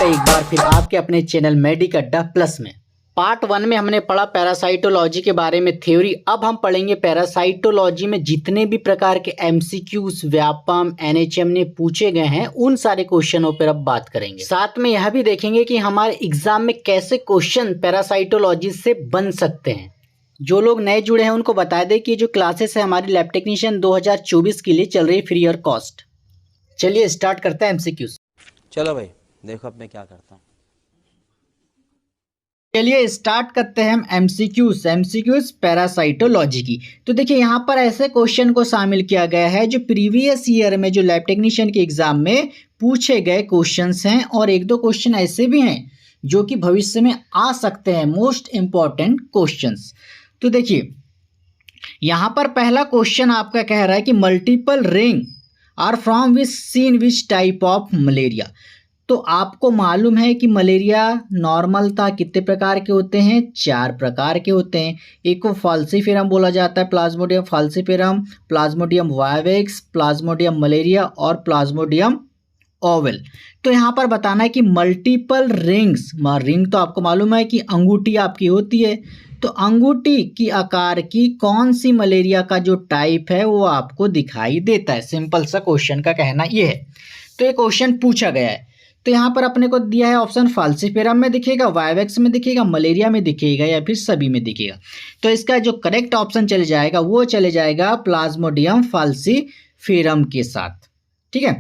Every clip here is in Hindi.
है एक बार फिर आपके अपने चैनल मेडिक अड्डा प्लस में। पार्ट 1 में हमने पढ़ा पैरासाइटोलॉजी के बारे में थ्योरी। अब हम पढ़ेंगे पैरासाइटोलॉजी में जितने भी प्रकार के एमसीक्यूज व्यापम एनएचएम ने पूछे गए हैं उन सारे क्वेश्चनों पर अब बात करेंगे। साथ में यह भी देखेंगे कि हमारे एग्जाम में कैसे क्वेश्चन पैरासाइटोलॉजी से बन सकते हैं। जो लोग नए जुड़े हैं उनको बता दें कि जो क्लासेस है हमारी लैब टेक्नीशियन 2024 के लिए चल रही है फ्री और कॉस्ट। चलिए स्टार्ट करते हैं एमसीक्यूज। चलो भाई देखो अब मैं क्या करता हूँ। चलिए स्टार्ट करते हैं हम एमसीक्यूज पैरासाइटोलॉजी की। तो देखिए यहाँ पर ऐसे क्वेश्चन को शामिल किया गया है जो प्रीवियस ईयर में जो लैब टेक्नीशियन के एग्जाम में पूछे गए क्वेश्चंस हैं और एक दो क्वेश्चन ऐसे भी हैं जो कि भविष्य में आ सकते हैं, मोस्ट इंपॉर्टेंट क्वेश्चंस। तो देखिए यहाँ पर पहला क्वेश्चन आपका कह रहा है कि multiple ring are from which seen which type of malaria. तो आपको मालूम है कि मलेरिया नॉर्मलता कितने प्रकार के होते हैं? 4 प्रकार के होते हैं। एक को फाल्सीफेरम बोला जाता है, plasmodium falciparum, plasmodium vivax, plasmodium malariae और प्लाज्मोडियम ओवल। तो यहाँ पर बताना है कि मल्टीपल रिंग्स, रिंग तो आपको मालूम है कि अंगूठी आपकी होती है, तो अंगूठी की आकार की कौन सी मलेरिया का जो टाइप है वो आपको दिखाई देता है। सिंपल सा क्वेश्चन का कहना ये है। तो ये क्वेश्चन पूछा गया है। तो यहाँ पर अपने को दिया है ऑप्शन फाल्सीफेरम में दिखेगा, वायवेक्स में दिखेगा, मलेरिया में दिखेगा या फिर सभी में दिखेगा। तो इसका जो करेक्ट ऑप्शन चले जाएगा वो चले जाएगा प्लाज्मोडियम फाल्सीफेरम के साथ। ठीक है।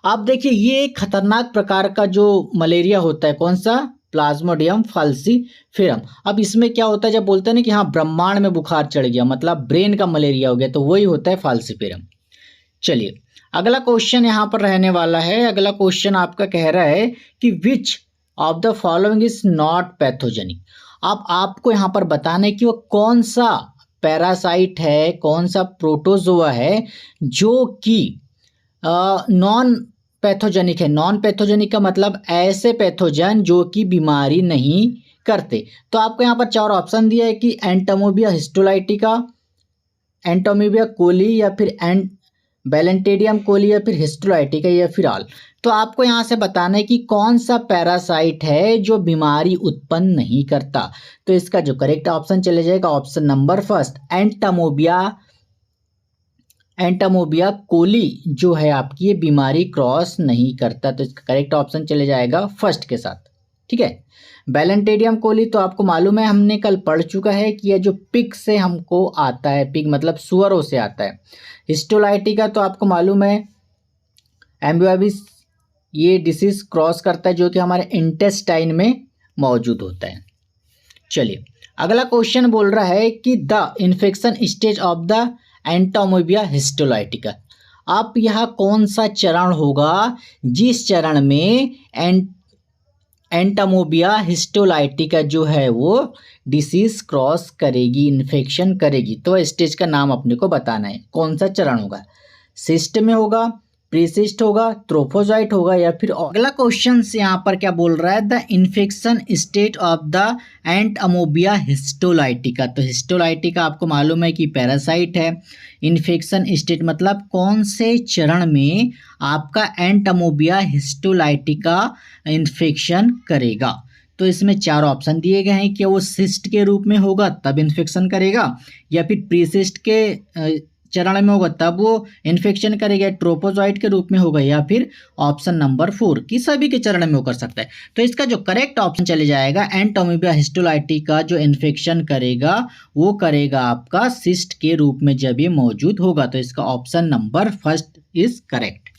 अब देखिए ये एक खतरनाक प्रकार का जो मलेरिया होता है, कौन सा? Plasmodium falciparum. अब इसमें क्या होता है, जब बोलते हैं ना कि हाँ ब्रह्मांड में बुखार चढ़ गया, मतलब ब्रेन का मलेरिया हो गया, तो वही होता है फाल्सीफेरम। चलिए अगला क्वेश्चन यहाँ पर रहने वाला है। अगला क्वेश्चन आपका कह रहा है कि which of the following is not pathogenic. अब आपको यहाँ पर बताना है कि वो कौन सा पैरासाइट है, कौन सा प्रोटोजोआ है जो कि नॉन पैथोजेनिक है। नॉन पैथोजेनिक का मतलब ऐसे पैथोजन जो कि बीमारी नहीं करते। तो आपको यहाँ पर 4 ऑप्शन दिया है कि एंटोमोबिया हिस्टोलाइटिका, एंटोमोबिया कोली या फिर बैलेंटेडियम कोली या फिर हिस्टोलाइटिका या फिर ऑल। तो आपको यहाँ से बताना है कि कौन सा पैरासाइट है जो बीमारी उत्पन्न नहीं करता। तो इसका जो करेक्ट ऑप्शन चले जाएगा ऑप्शन नंबर फर्स्ट, एंटोमोबिया कोली जो है आपकी ये बीमारी क्रॉस नहीं करता। तो इसका करेक्ट ऑप्शन चले जाएगा फर्स्ट के साथ। ठीक है। बैलेंटेडियम कोली तो आपको मालूम है, हमने कल पढ़ चुका है कि यह जो पिग से हमको आता है, पिग मतलब सुअरों से आता है। हिस्टोलाइटिका तो आपको मालूम है एम्बियोबिस, ये डिसीज क्रॉस करता है जो कि हमारे इंटेस्टाइन में मौजूद होता है। चलिए अगला क्वेश्चन बोल रहा है कि the infection stage of the entamoeba histolytica. अब यह कौन सा चरण होगा जिस चरण में एंटोमोबिया हिस्टोलाइटिका जो है वो डिसीज क्रॉस करेगी, इन्फेक्शन करेगी। तो स्टेज का नाम अपने को बताना है, कौन सा चरण होगा? सिस्ट में होगा, प्रीसिस्ट होगा, ट्रोफोजाइट होगा या फिर। अगला क्वेश्चन से यहाँ पर क्या बोल रहा है, the infection state of the entamoeba histolytica. तो हिस्टोलाइटिका आपको मालूम है कि पैरासाइट है। इन्फेक्शन स्टेट मतलब कौन से चरण में आपका एंटोमोबिया हिस्टोलाइटिका इन्फेक्शन करेगा। तो इसमें 4 ऑप्शन दिए गए हैं कि वो सिस्ट के रूप में होगा तब इन्फेक्शन करेगा, या फिर प्रीसिस्ट के चरण में होगा तब वो इन्फेक्शन करेगा, ट्रोपोजॉइट के रूप में होगा, या फिर ऑप्शन नंबर 4 कि सभी के चरण में वो कर सकता है। तो इसका जो करेक्ट ऑप्शन चले जाएगा एंटोमोबिया हिस्टोलाइटिका जो इन्फेक्शन करेगा वो करेगा आपका सिस्ट के रूप में जब ये मौजूद होगा। तो इसका option number first is correct.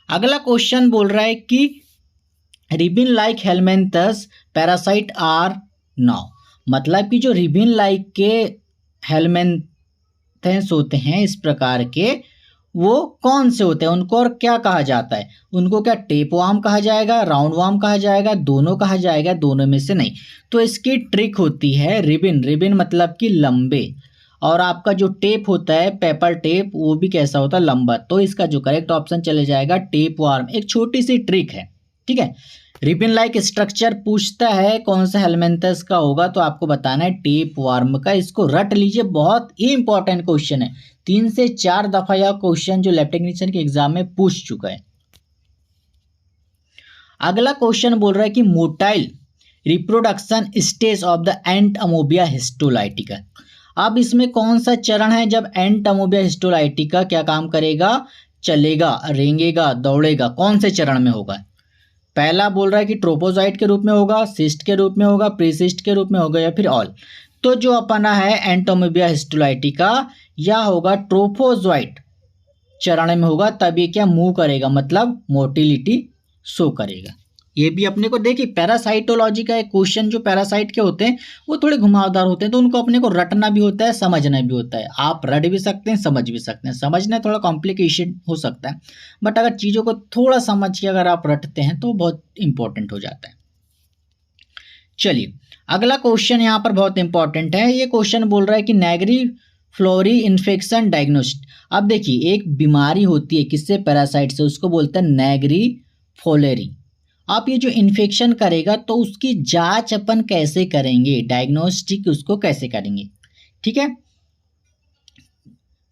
अगला क्वेश्चन बोल रहा है कि ribbon like helminths parasite are now. मतलब कि जो रिबिन लाइक के हेलमेंथस होते हैं इस प्रकार के, वो कौन से होते हैं, उनको और क्या कहा जाता है? उनको क्या टेपवार्म कहा जाएगा, राउंड वार्म कहा जाएगा, दोनों कहा जाएगा, दोनों में से नहीं। तो इसकी ट्रिक होती है रिबिन मतलब कि लंबे, और आपका जो टेप होता है पेपर टेप वो भी कैसा होता है, लंबा। तो इसका जो करेक्ट ऑप्शन चले जाएगा टेपवार्म। एक छोटी सी ट्रिक है। ठीक है। रिबिन लाइक स्ट्रक्चर पूछता है कौन सा हेलमेंथस का होगा, तो आपको बताना है टेप वार्म का। इसको रट लीजिए, बहुत ही इंपॉर्टेंट क्वेश्चन है। 3 से 4 दफा यह क्वेश्चन जो लैब टेक्नीशियन के एग्जाम में पूछ चुका है। अगला क्वेश्चन बोल रहा है कि motile reproduction stage of the entamoeba histolytica. अब इसमें कौन सा चरण है जब एंट अमोबिया हिस्टोलाइटिका क्या काम करेगा, चलेगा, रेंगेगा, दौड़ेगा, कौन से चरण में होगा? पहला बोल रहा है कि ट्रोपोजाइट के रूप में होगा, सिस्ट के रूप में होगा, प्रीसिस्ट के रूप में होगा या फिर ऑल। तो जो अपना है एंट अमोबिया हिस्टोलाइटिका या होगा ट्रोपोजाइट चरण में होगा, तब ये क्या मूव करेगा, मतलब मोटिलिटी शो करेगा। ये भी अपने को देखिए पैरासाइटोलॉजी का एक क्वेश्चन जो पैरासाइट के होते हैं वो थोड़े घुमावदार होते हैं, तो उनको अपने को रटना भी होता है, समझना भी होता है। आप रट भी सकते हैं, समझ भी सकते हैं। समझना थोड़ा कॉम्प्लिकेशन हो सकता है, बट अगर चीज़ों को थोड़ा समझ के अगर आप रटते हैं तो बहुत इंपॉर्टेंट हो जाता है। चलिए अगला क्वेश्चन यहाँ पर बहुत इंपॉर्टेंट है। ये क्वेश्चन बोल रहा है कि नेगरी फ्लोरी इन्फेक्शन डायग्नोस्ट। अब देखिए एक बीमारी होती है किससे, पैरासाइट से, उसको बोलते हैं नेगरी फ्लोरी। आप ये जो इन्फेक्शन करेगा तो उसकी जांच अपन कैसे करेंगे, डायग्नोस्टिक उसको कैसे करेंगे, ठीक है।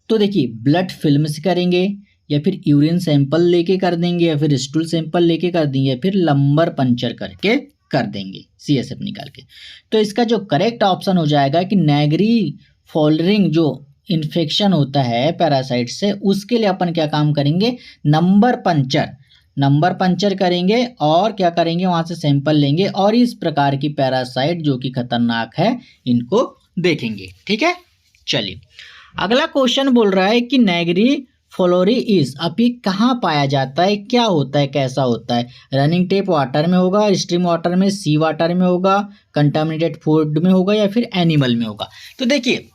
तो देखिए ब्लड फिल्म से करेंगे या फिर यूरिन सैंपल लेके कर देंगे या फिर स्टूल सैंपल लेके कर देंगे या फिर लंबर पंचर करके कर देंगे, CSF निकाल के। तो इसका जो करेक्ट ऑप्शन हो जाएगा कि नेगरी फ्लोरिंग जो इन्फेक्शन होता है पैरासाइट से, उसके लिए अपन क्या काम करेंगे, नंबर पंचर करेंगे और क्या करेंगे, वहां से सैंपल लेंगे और इस प्रकार की पैरासाइट जो कि खतरनाक है इनको देखेंगे, ठीक है। चलिए अगला क्वेश्चन बोल रहा है कि नेगरी फ्लोरी इज, अब ये कहाँ पाया जाता है, क्या होता है, कैसा होता है? रनिंग टेप वाटर में होगा, स्ट्रीम वाटर में, सी वाटर में होगा, कंटामिनेटेड फूड में होगा या फिर एनिमल में होगा। तो देखिए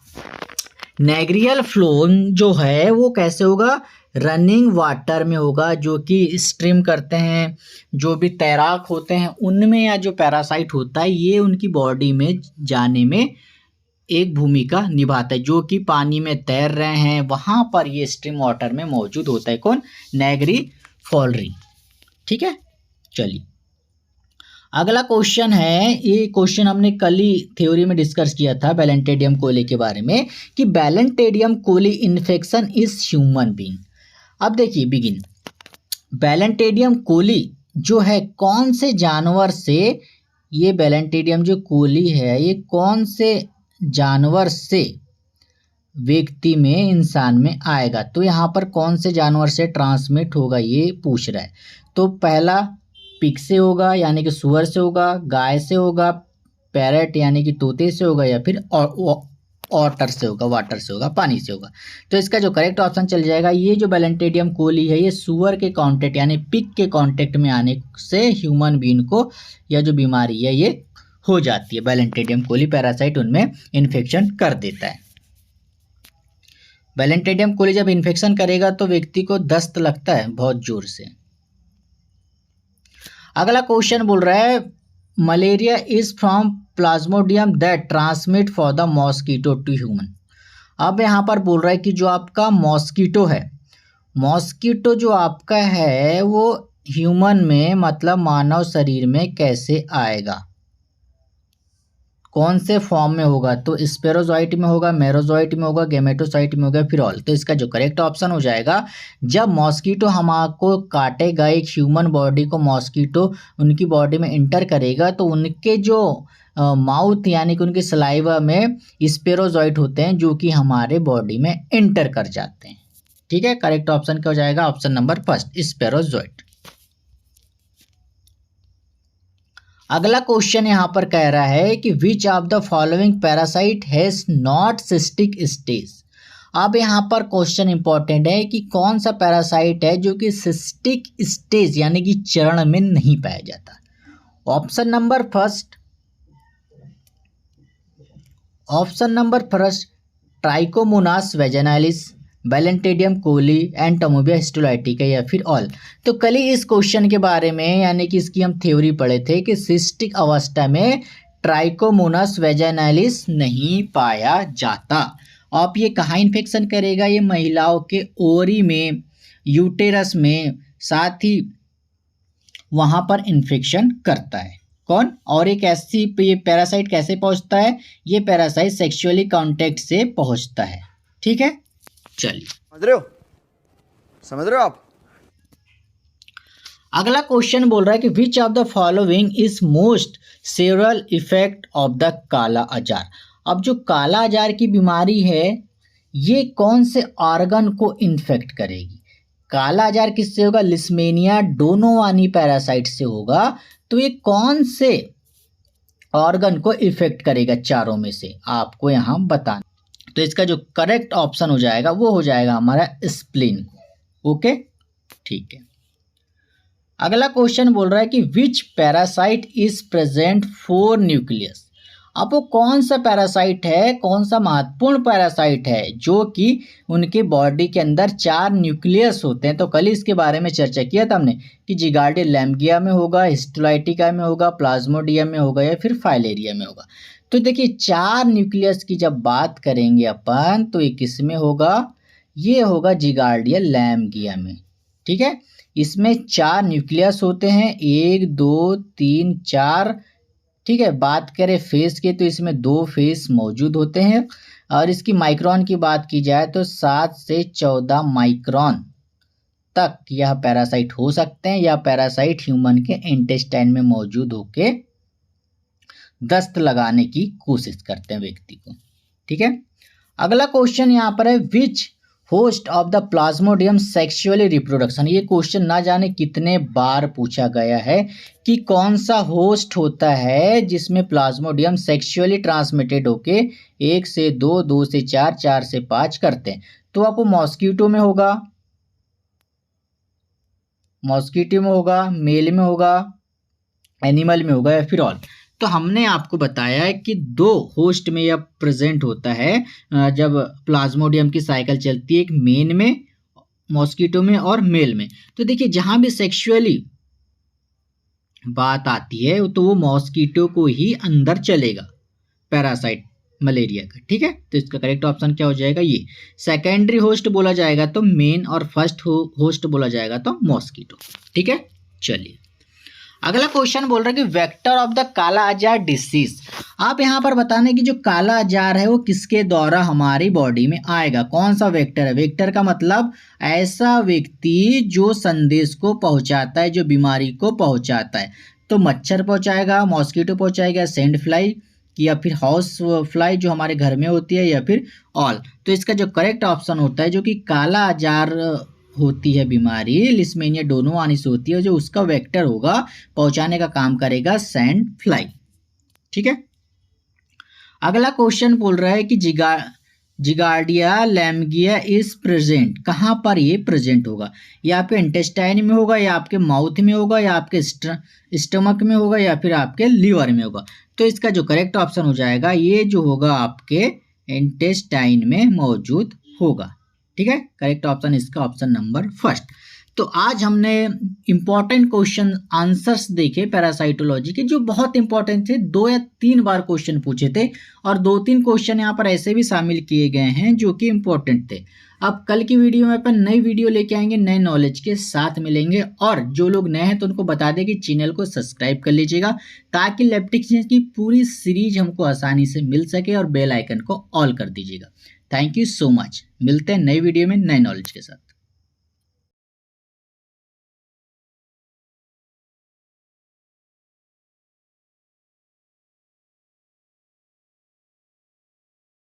नेग्रियल फ्लो जो है वो कैसे होगा, रनिंग वाटर में होगा, जो कि स्ट्रीम करते हैं, जो भी तैराक होते हैं उनमें, या जो पैरासाइट होता है ये उनकी बॉडी में जाने में एक भूमिका निभाता है। जो कि पानी में तैर रहे हैं वहां पर ये स्ट्रीम वाटर में मौजूद होता है, कौन, नेगरी फ्लोरी, ठीक है। चलिए अगला क्वेश्चन है, ये क्वेश्चन हमने कल ही थ्योरी में डिस्कस किया था बैलेंटेडियम कोली के बारे में, कि balantidium coli infection is human being. अब देखिए बिगिन, बैलेंटेडियम कोली जो है कौन से जानवर से, ये बैलेंटेडियम जो कोली है ये कौन से जानवर से व्यक्ति में, इंसान में आएगा। तो यहाँ पर कौन से जानवर से ट्रांसमिट होगा ये पूछ रहा है। तो पहला पिग से होगा यानी कि सुअर से होगा, गाय से होगा, पैरट यानी कि तोते से होगा या फिर ऑटर से होगा, वाटर से होगा, पानी से होगा। तो इसका जो करेक्ट ऑप्शन चल जाएगा, ये जो बैलेंटेडियम कोली है ये सुअर के कांटेक्ट यानी पिग के कांटेक्ट में आने से ह्यूमन बीइंग को यह जो बीमारी है ये हो जाती है। बैलेंटेडियम कोली पैरासाइट उनमें इन्फेक्शन कर देता है। बैलेंटेडियम कोली जब इन्फेक्शन करेगा तो व्यक्ति को दस्त लगता है बहुत जोर से। अगला क्वेश्चन बोल रहा है malaria is from plasmodium that transmit for the mosquito to human. अब यहाँ पर बोल रहा है कि जो आपका मॉस्किटो है, मॉस्किटो जो आपका है वो ह्यूमन में मतलब मानव शरीर में कैसे आएगा, कौन से फॉर्म में होगा। तो स्पेरोजोइट में होगा, मेरोजोइट में होगा, गेमेटोसाइट में होगा, फिर ऑल। तो इसका जो करेक्ट ऑप्शन हो जाएगा, जब मॉस्किटो हमको काटेगा, एक ह्यूमन बॉडी को मॉस्किटो उनकी बॉडी में इंटर करेगा तो उनके जो माउथ यानी कि उनके सलाइवा में स्पेरोजोइट होते हैं जो कि हमारे बॉडी में इंटर कर जाते हैं, ठीक है। करेक्ट ऑप्शन क्या हो जाएगा, ऑप्शन नंबर फर्स्ट, स्पेरोजोइट। अगला क्वेश्चन यहाँ पर कह रहा है कि which of the following parasite has not cystic stage. अब यहाँ पर क्वेश्चन इंपॉर्टेंट है कि कौन सा पैरासाइट है जो कि सिस्टिक स्टेज यानी कि चरण में नहीं पाया जाता। Option number first trichomonas vaginalis, balantidium coli, entamoeba histolytica या फिर ऑल। तो कल ही इस क्वेश्चन के बारे में यानी कि इसकी हम थ्योरी पढ़े थे कि सिस्टिक अवस्था में ट्राइकोमोनास वेजाइनालिस नहीं पाया जाता। आप ये कहाँ इन्फेक्शन करेगा, ये महिलाओं के ओरी में, यूटेरस में, साथ ही वहाँ पर इन्फेक्शन करता है कौन। और एक ऐसी ये पैरासाइट कैसे पहुँचता है, ये पैरासाइट सेक्सुअली कॉन्टैक्ट से पहुँचता है, ठीक है। चलिए समझ रहे हो आप। अगला क्वेश्चन बोल रहा है कि which of the following is most serial effect of the काला अजार। अब जो काला अजार की बीमारी है ये कौन से ऑर्गन को इन्फेक्ट करेगी। काला अजार किससे होगा, लिस्मेनिया डोनोवानी पैरासाइट से होगा। तो ये कौन से ऑर्गन को इफेक्ट करेगा चारों में से, आपको यहाँ बताना। तो इसका जो करेक्ट ऑप्शन हो जाएगा वो हो जाएगा हमारा स्प्लीन को। ओके ठीक है। अगला क्वेश्चन बोल रहा है कि which parasite is present for nucleus. अब वो कौन सा पैरासाइट है, कौन सा महत्वपूर्ण पैरासाइट है जो कि उनके बॉडी के अंदर 4 न्यूक्लियस होते हैं। तो कल इसके बारे में चर्चा किया था हमने कि जिगार्डिया लैम्गिया में होगा, हिस्टोलाइटिका में होगा, प्लाज्मोडियम में होगा या फिर फाइलेरिया में होगा। तो देखिए 4 न्यूक्लियस की जब बात करेंगे अपन तो ये किस में होगा, ये होगा जिगार्डिया लैम्गिया में। ठीक है, इसमें 4 न्यूक्लियस होते हैं, 1 2 3 4। ठीक है, बात करें फेस के तो इसमें 2 फेस मौजूद होते हैं और इसकी माइक्रोन की बात की जाए तो 7 से 14 माइक्रोन तक यह पैरासाइट हो सकते हैं। यह पैरासाइट ह्यूमन के इंटेस्टाइन में मौजूद होके दस्त लगाने की कोशिश करते हैं व्यक्ति को। ठीक है, अगला क्वेश्चन यहाँ पर है which host of the plasmodium sexually reproduction. ये क्वेश्चन ना जाने कितने बार पूछा गया है कि कौन सा होस्ट होता है जिसमें प्लाज्मोडियम सेक्सुअली ट्रांसमिटेड होके 1 से 2, 2 से 4, 4 से 5 करते हैं। तो आपको मॉस्किटो में होगा, मॉस्किटो में होगा, मेल में होगा, एनिमल में होगा या फिर ऑल। तो हमने आपको बताया है कि 2 होस्ट में यह प्रेजेंट होता है जब प्लाज्मोडियम की साइकिल चलती है, एक मेन में, मॉस्किटो में और मेल में। तो देखिए जहां भी सेक्सुअली बात आती है तो वो मॉस्किटो को ही अंदर चलेगा पैरासाइट मलेरिया का। ठीक है, तो इसका करेक्ट ऑप्शन क्या हो जाएगा, ये सेकेंडरी होस्ट बोला जाएगा तो मेन और फर्स्ट होस्ट बोला जाएगा तो मॉस्किटो। ठीक है, चलिए अगला क्वेश्चन बोल रहा है कि वेक्टर ऑफ द काला अजार डिसीज। आप यहाँ पर बताने कि जो काला अजार है वो किसके द्वारा हमारी बॉडी में आएगा, कौन सा वेक्टर है। वेक्टर का मतलब ऐसा व्यक्ति जो संदेश को पहुंचाता है, जो बीमारी को पहुंचाता है। तो मच्छर पहुंचाएगा, मॉस्किटो पहुंचाएगा, सैंड फ्लाई या फिर हाउस फ्लाई जो हमारे घर में होती है या फिर ऑल। तो इसका जो करेक्ट ऑप्शन होता है जो कि काला अजार होती है बीमारी, लिस्मेनिया डोनोवानी से होती है, जो उसका वेक्टर होगा पहुंचाने का काम करेगा सैंड फ्लाई। ठीक है, अगला क्वेश्चन बोल रहा है कि जिगार्डिया लैम्गिया इज प्रेजेंट, कहाँ पर ये प्रेजेंट होगा। या आपके इंटेस्टाइन में होगा या आपके माउथ में होगा या आपके स्टमक में होगा या फिर आपके लीवर में होगा। तो इसका जो करेक्ट ऑप्शन हो जाएगा ये जो होगा आपके इंटेस्टाइन में मौजूद होगा। ठीक है, करेक्ट ऑप्शन इसका ऑप्शन नंबर फर्स्ट। तो आज हमने इंपॉर्टेंट क्वेश्चन आंसर्स देखे पैरासाइटोलॉजी के जो बहुत इंपॉर्टेंट थे। 2 या 3 बार क्वेश्चन पूछे थे और 2-3 क्वेश्चन यहाँ पर ऐसे भी शामिल किए गए हैं जो कि इंपॉर्टेंट थे। अब कल की वीडियो में अपन नई वीडियो लेके आएंगे, नए नॉलेज के साथ मिलेंगे। और जो लोग नए हैं तो उनको बता दें कि चैनल को सब्सक्राइब कर लीजिएगा ताकि लैप्टिक्स की पूरी सीरीज हमको आसानी से मिल सके और बेल आइकन को ऑल कर दीजिएगा। थैंक यू सो मच, मिलते हैं नई वीडियो में नए नॉलेज के साथ।